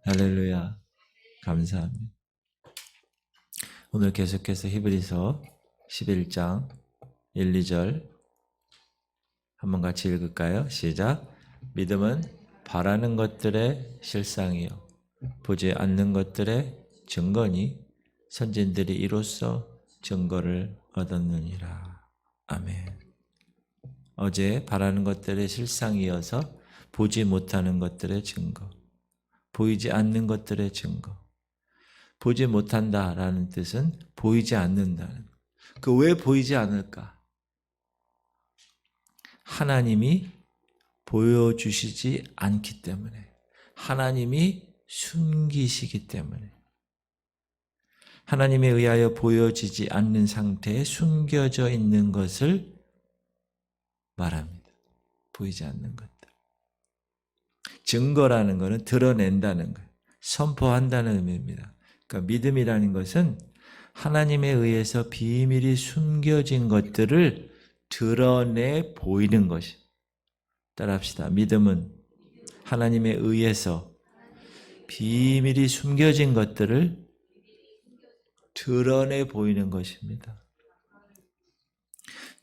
할렐루야. 감사합니다. 오늘 계속해서 히브리서 11장 1, 2절 한번 같이 읽을까요? 시작. 믿음은 바라는 것들의 실상이요 보지 않는 것들의 증거니 선진들이 이로써 증거를 얻었느니라. 아멘. 어제 바라는 것들의 실상이어서 보지 못하는 것들의 증거, 보이지 않는 것들의 증거. 보지 못한다라는 뜻은 보이지 않는다는 것. 그 왜 보이지 않을까? 하나님이 보여주시지 않기 때문에, 하나님이 숨기시기 때문에, 하나님에 의하여 보여지지 않는 상태에 숨겨져 있는 것을 말합니다. 보이지 않는 것들. 증거라는 것은 드러낸다는 거예요. 선포한다는 의미입니다. 그러니까 믿음이라는 것은 하나님에 의해서 비밀이 숨겨진 것들을 드러내 보이는 것이. 따라합시다. 믿음은 하나님에 의해서 비밀이 숨겨진 것들을 드러내 보이는 것입니다.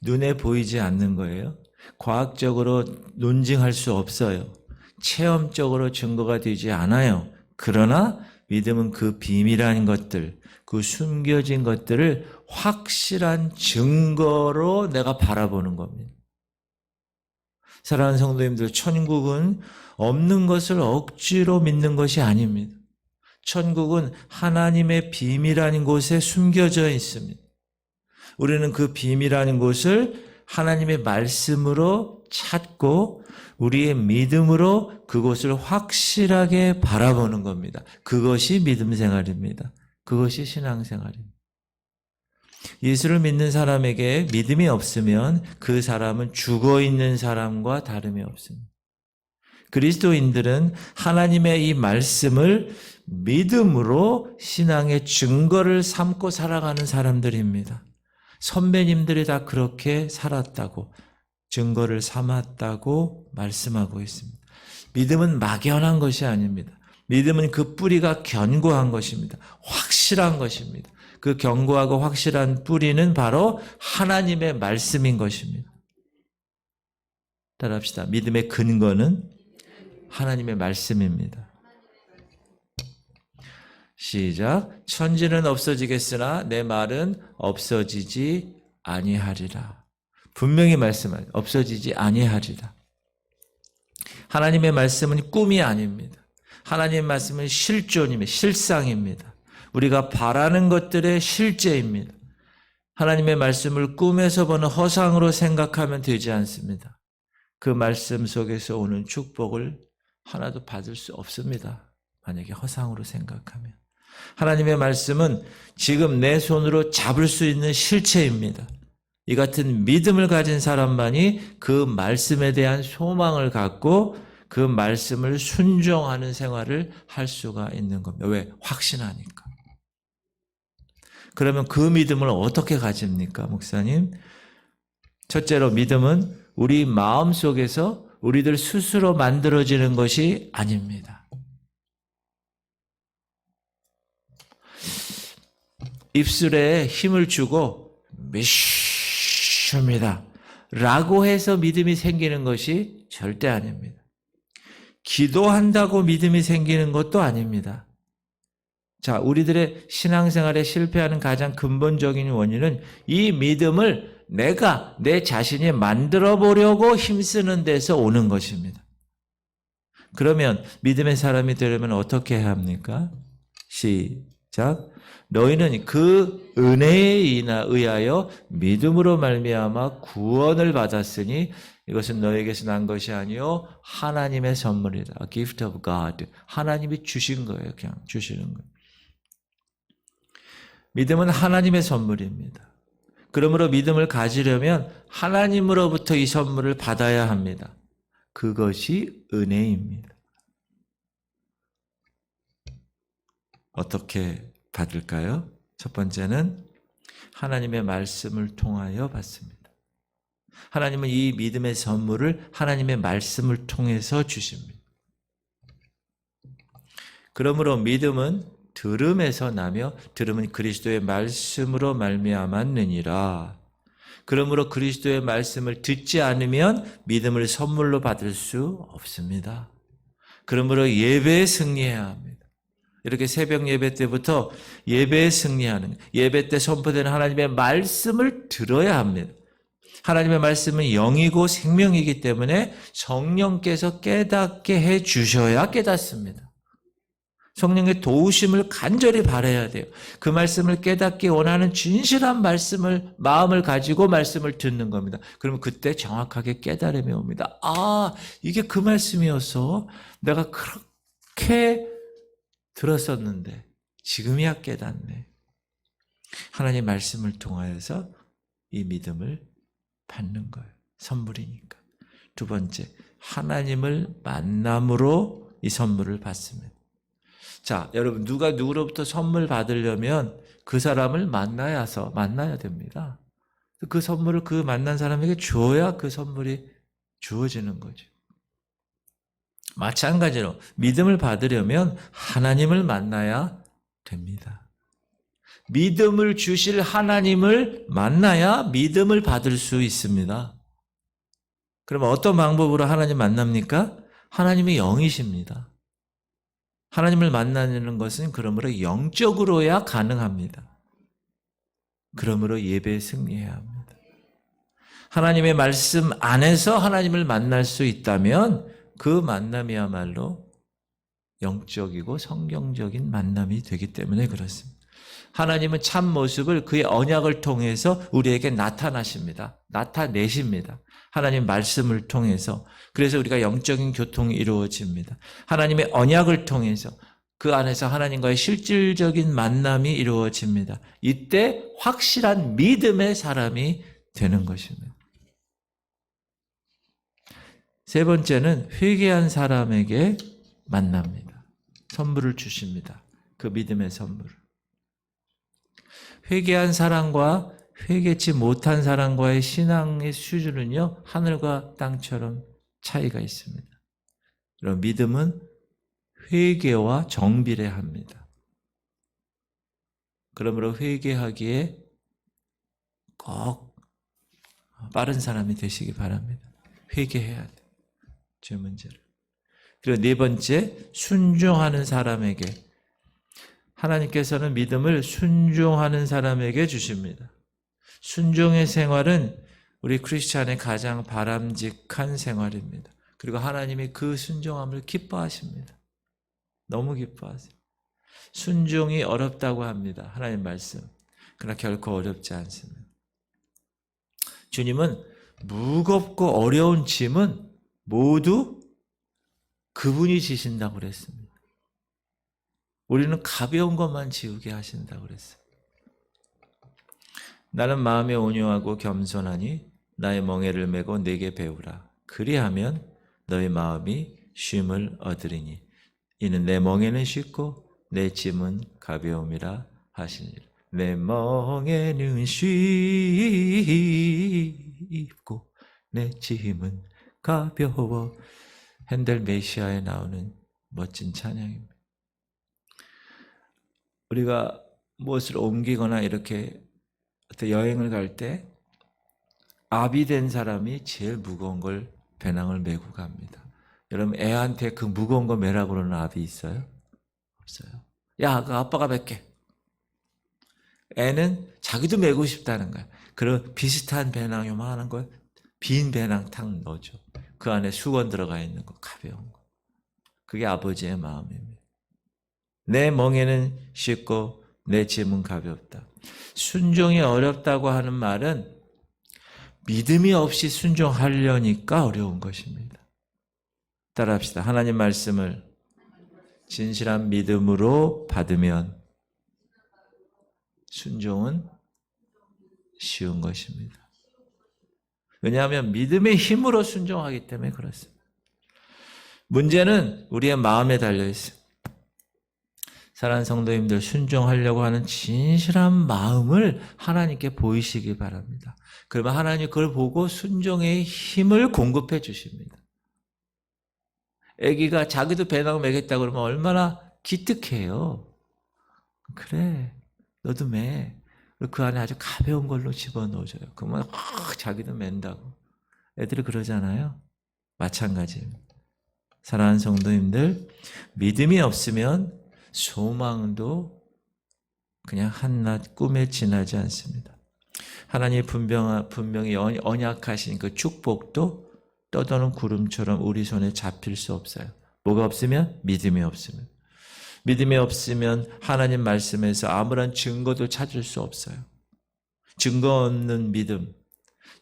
눈에 보이지 않는 거예요. 과학적으로 논증할 수 없어요. 체험적으로 증거가 되지 않아요. 그러나 믿음은 그 비밀한 것들, 그 숨겨진 것들을 확실한 증거로 내가 바라보는 겁니다. 사랑하는 성도님들, 천국은 없는 것을 억지로 믿는 것이 아닙니다. 천국은 하나님의 비밀한 곳에 숨겨져 있습니다. 우리는 그 비밀한 곳을 하나님의 말씀으로 찾고 우리의 믿음으로 그곳을 확실하게 바라보는 겁니다. 그것이 믿음 생활입니다. 그것이 신앙생활입니다. 예수를 믿는 사람에게 믿음이 없으면 그 사람은 죽어있는 사람과 다름이 없습니다. 그리스도인들은 하나님의 이 말씀을 믿음으로 신앙의 증거를 삼고 살아가는 사람들입니다. 선배님들이 다 그렇게 살았다고, 증거를 삼았다고 말씀하고 있습니다. 믿음은 막연한 것이 아닙니다. 믿음은 그 뿌리가 견고한 것입니다. 확실한 것입니다. 그 견고하고 확실한 뿌리는 바로 하나님의 말씀인 것입니다. 따라합시다. 믿음의 근거는 하나님의 말씀입니다. 시작. 천지는 없어지겠으나 내 말은 없어지지 아니하리라. 분명히 말씀하세요. 없어지지 아니하리라. 하나님의 말씀은 꿈이 아닙니다. 하나님의 말씀은 실존입니다. 실상입니다. 우리가 바라는 것들의 실제입니다. 하나님의 말씀을 꿈에서 보는 허상으로 생각하면 되지 않습니다. 그 말씀 속에서 오는 축복을 하나도 받을 수 없습니다. 만약에 허상으로 생각하면. 하나님의 말씀은 지금 내 손으로 잡을 수 있는 실체입니다. 이 같은 믿음을 가진 사람만이 그 말씀에 대한 소망을 갖고 그 말씀을 순종하는 생활을 할 수가 있는 겁니다. 왜? 확신하니까. 그러면 그 믿음을 어떻게 가집니까, 목사님? 첫째로 믿음은 우리 마음 속에서 우리들 스스로 만들어지는 것이 아닙니다. 입술에 힘을 주고 믿습니다 라고 해서 믿음이 생기는 것이 절대 아닙니다. 기도한다고 믿음이 생기는 것도 아닙니다. 자, 우리들의 신앙생활에 실패하는 가장 근본적인 원인은 이 믿음을 내가 내 자신이 만들어 보려고 힘쓰는 데서 오는 것입니다. 그러면 믿음의 사람이 되려면 어떻게 해야 합니까? 시작. 너희는 그 은혜에 의하여 믿음으로 말미암아 구원을 받았으니 이것은 너에게서 난 것이 아니요 하나님의 선물이다. A gift of God. 하나님이 주신 거예요. 그냥 주시는 거예요. 믿음은 하나님의 선물입니다. 그러므로 믿음을 가지려면 하나님으로부터 이 선물을 받아야 합니다. 그것이 은혜입니다. 어떻게 받을까요? 첫 번째는 하나님의 말씀을 통하여 받습니다. 하나님은 이 믿음의 선물을 하나님의 말씀을 통해서 주십니다. 그러므로 믿음은 들음에서 나며 들음은 그리스도의 말씀으로 말미암았느니라. 그러므로 그리스도의 말씀을 듣지 않으면 믿음을 선물로 받을 수 없습니다. 그러므로 예배에 승리해야 합니다. 이렇게 새벽 예배 때부터 예배에 승리하는, 예배 때 선포되는 하나님의 말씀을 들어야 합니다. 하나님의 말씀은 영이고 생명이기 때문에 성령께서 깨닫게 해 주셔야 깨닫습니다. 성령의 도우심을 간절히 바라야 돼요. 그 말씀을 깨닫기 원하는 진실한 말씀을, 마음을 가지고 말씀을 듣는 겁니다. 그러면 그때 정확하게 깨달음이 옵니다. 아, 이게 그 말씀이었어. 내가 그렇게 들었었는데 지금이야 깨닫네. 하나님 말씀을 통하여서 이 믿음을 받는 거예요. 선물이니까. 두 번째, 하나님을 만남으로 이 선물을 받습니다. 자, 여러분, 누가 누구로부터 선물 받으려면 그 사람을 만나야 됩니다. 그 선물을 그 만난 사람에게 줘야 그 선물이 주어지는 거죠. 마찬가지로 믿음을 받으려면 하나님을 만나야 됩니다. 믿음을 주실 하나님을 만나야 믿음을 받을 수 있습니다. 그러면 어떤 방법으로 하나님 만납니까? 하나님이 영이십니다. 하나님을 만나는 것은 그러므로 영적으로야 가능합니다. 그러므로 예배에 승리해야 합니다. 하나님의 말씀 안에서 하나님을 만날 수 있다면 그 만남이야말로 영적이고 성경적인 만남이 되기 때문에 그렇습니다. 하나님은 참 모습을 그의 언약을 통해서 우리에게 나타나십니다. 나타내십니다. 하나님 말씀을 통해서. 그래서 우리가 영적인 교통이 이루어집니다. 하나님의 언약을 통해서 그 안에서 하나님과의 실질적인 만남이 이루어집니다. 이때 확실한 믿음의 사람이 되는 것입니다. 세 번째는 회개한 사람에게 만납니다. 선물을 주십니다. 그 믿음의 선물을. 회개한 사람과 회개치 못한 사람과의 신앙의 수준은요, 하늘과 땅처럼 차이가 있습니다. 그럼 믿음은 회개와 정비례합니다. 그러므로 회개하기에 꼭 빠른 사람이 되시기 바랍니다. 회개해야 돼요. 죄 문제를. 그리고 네 번째, 순종하는 사람에게. 하나님께서는 믿음을 순종하는 사람에게 주십니다. 순종의 생활은 우리 크리스찬의 가장 바람직한 생활입니다. 그리고 하나님이 그 순종함을 기뻐하십니다. 너무 기뻐하세요. 순종이 어렵다고 합니다. 하나님 말씀. 그러나 결코 어렵지 않습니다. 주님은 무겁고 어려운 짐은 모두 그분이 지신다고 그랬습니다. 우리는 가벼운 것만 지우게 하신다고 그랬어요. 나는 마음에 온유하고 겸손하니 나의 멍에를 메고 내게 배우라. 그리하면 너의 마음이 쉼을 얻으리니 이는 내 멍에는 쉽고 내 짐은 가벼움이라 하시니라. 내 멍에는 쉽고 내 짐은 가벼워. 핸델 메시아에 나오는 멋진 찬양입니다. 우리가 무엇을 옮기거나 이렇게 어떤 여행을 갈 때 압이 된 사람이 제일 무거운 걸 배낭을 메고 갑니다. 여러분 애한테 그 무거운 거 메라고 그러는 압이 있어요? 없어요. 야, 그 아빠가 맬게. 애는 자기도 메고 싶다는 거야. 그런 비슷한 배낭 요만한 거 빈 배낭 탁 넣어줘. 그 안에 수건 들어가 있는 거 가벼운 거. 그게 아버지의 마음입니다. 내 멍에는 쉽고 내 짐은 가볍다. 순종이 어렵다고 하는 말은 믿음이 없이 순종하려니까 어려운 것입니다. 따라합시다. 하나님 말씀을 진실한 믿음으로 받으면 순종은 쉬운 것입니다. 왜냐하면 믿음의 힘으로 순종하기 때문에 그렇습니다. 문제는 우리의 마음에 달려 있습니다. 사랑하는 성도님들, 순종하려고 하는 진실한 마음을 하나님께 보이시기 바랍니다. 그러면 하나님 그걸 보고 순종의 힘을 공급해 주십니다. 아기가 자기도 배낭 매겠다 그러면 얼마나 기특해요. 그래, 너도 매. 그 안에 아주 가벼운 걸로 집어넣어줘요. 그러면 자기도 맨다고. 애들이 그러잖아요. 마찬가지입니다. 사랑하는 성도님들, 믿음이 없으면 소망도 그냥 한낱 꿈에 지나지 않습니다. 하나님이 분명히 언약하신 그 축복도 떠도는 구름처럼 우리 손에 잡힐 수 없어요. 뭐가 없으면? 믿음이 없으면. 믿음이 없으면 하나님 말씀에서 아무런 증거도 찾을 수 없어요. 증거 없는 믿음.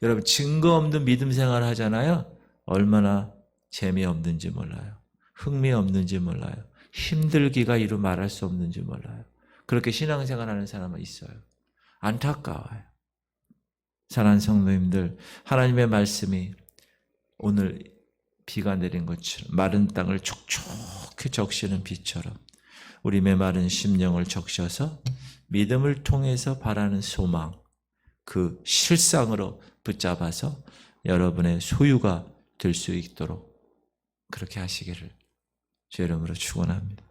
여러분, 증거 없는 믿음 생활 하잖아요. 얼마나 재미없는지 몰라요. 흥미없는지 몰라요. 힘들기가 이루 말할 수 없는지 몰라요. 그렇게 신앙생활 하는 사람은 있어요. 안타까워요. 사랑하는 성도님들, 하나님의 말씀이 오늘 비가 내린 것처럼 마른 땅을 촉촉히 적시는 비처럼 우리 메마른 심령을 적셔서 믿음을 통해서 바라는 소망, 그 실상으로 붙잡아서 여러분의 소유가 될 수 있도록 그렇게 하시기를 주의 이름으로 축원합니다.